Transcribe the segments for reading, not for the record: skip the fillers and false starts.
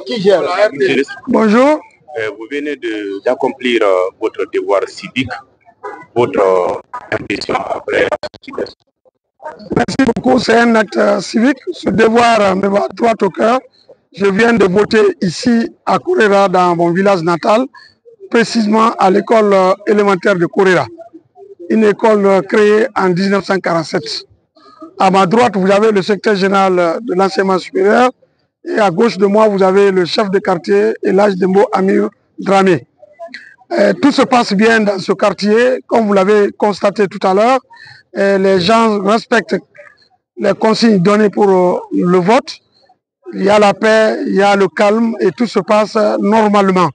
Qui gère? Bonjour. Vous venez d'accomplir votre devoir civique, votre ambition après. Merci beaucoup, c'est un acte civique. Ce devoir me va droit au cœur. Je viens de voter ici à Kourera, dans mon village natal, précisément à l'école élémentaire de Kourera. Une école créée en 1947. À ma droite, vous avez le secrétaire général de l'enseignement supérieur et à gauche de moi, vous avez le chef de quartier, Elhadji Dembo Amir Dramé. Tout se passe bien dans ce quartier, comme vous l'avez constaté tout à l'heure. Les gens respectent les consignes données pour le vote. Il y a la paix, il y a le calme et tout se passe normalement.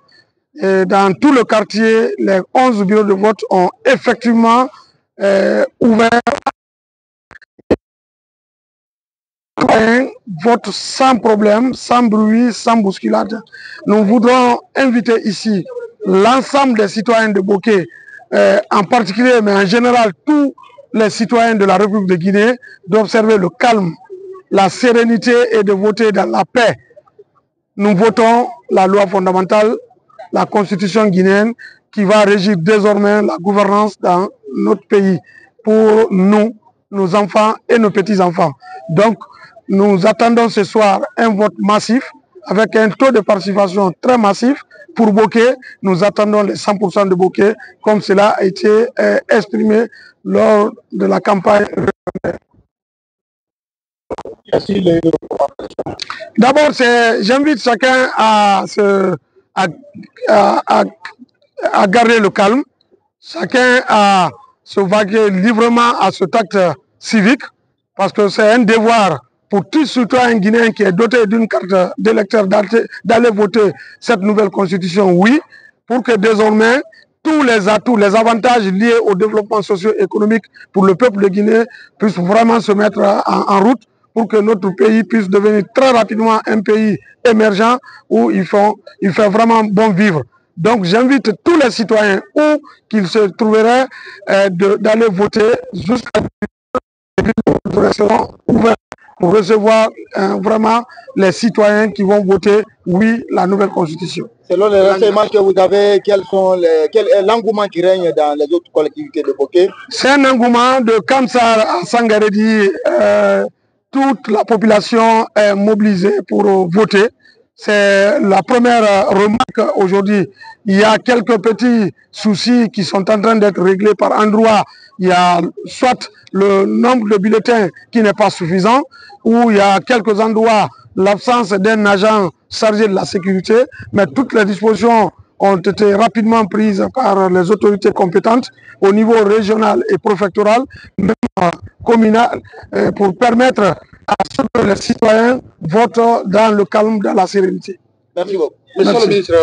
Et dans tout le quartier, les 11 bureaux de vote ont effectivement ouvert. Vote sans problème, sans bruit, sans bousculade. Nous voudrons inviter ici l'ensemble des citoyens de Bokeh, en particulier, mais en général, tous les citoyens de la République de Guinée, d'observer le calme, la sérénité et de voter dans la paix. Nous votons la loi fondamentale, la constitution guinéenne, qui va régir désormais la gouvernance dans notre pays pour nous, nos enfants et nos petits-enfants. Donc, nous attendons ce soir un vote massif avec un taux de participation très massif. Pour Bokeh, nous attendons les 100% de Bokeh, comme cela a été exprimé lors de la campagne. D'abord, j'invite chacun à garder le calme, chacun à se vaquer librement à cet acte civique, parce que c'est un devoir pour tout citoyen guinéen qui est doté d'une carte d'électeur d'aller voter cette nouvelle constitution, oui, pour que désormais tous les atouts, les avantages liés au développement socio-économique pour le peuple de Guinée puissent vraiment se mettre en route pour que notre pays puisse devenir très rapidement un pays émergent où il fait vraiment bon vivre. Donc j'invite tous les citoyens où qu'ils se trouveraient d'aller voter jusqu'à nous resterons ouverts pour recevoir vraiment les citoyens qui vont voter oui la nouvelle constitution. Selon les renseignements que vous avez, quel est l'engouement qui règne dans les autres collectivités de Bokeh? C'est un engouement de Kamsar à Sangaredi. Toute la population est mobilisée pour voter. C'est la première remarque aujourd'hui. Il y a quelques petits soucis qui sont en train d'être réglés par endroits. Il y a soit le nombre de bulletins qui n'est pas suffisant, ou il y a quelques endroits l'absence d'un agent chargé de la sécurité, mais toutes les dispositions ont été rapidement prises par les autorités compétentes au niveau régional et préfectoral, même communal, pour permettre à ce que les citoyens votent dans le calme, dans la sérénité. Merci beaucoup. Monsieur le ministre,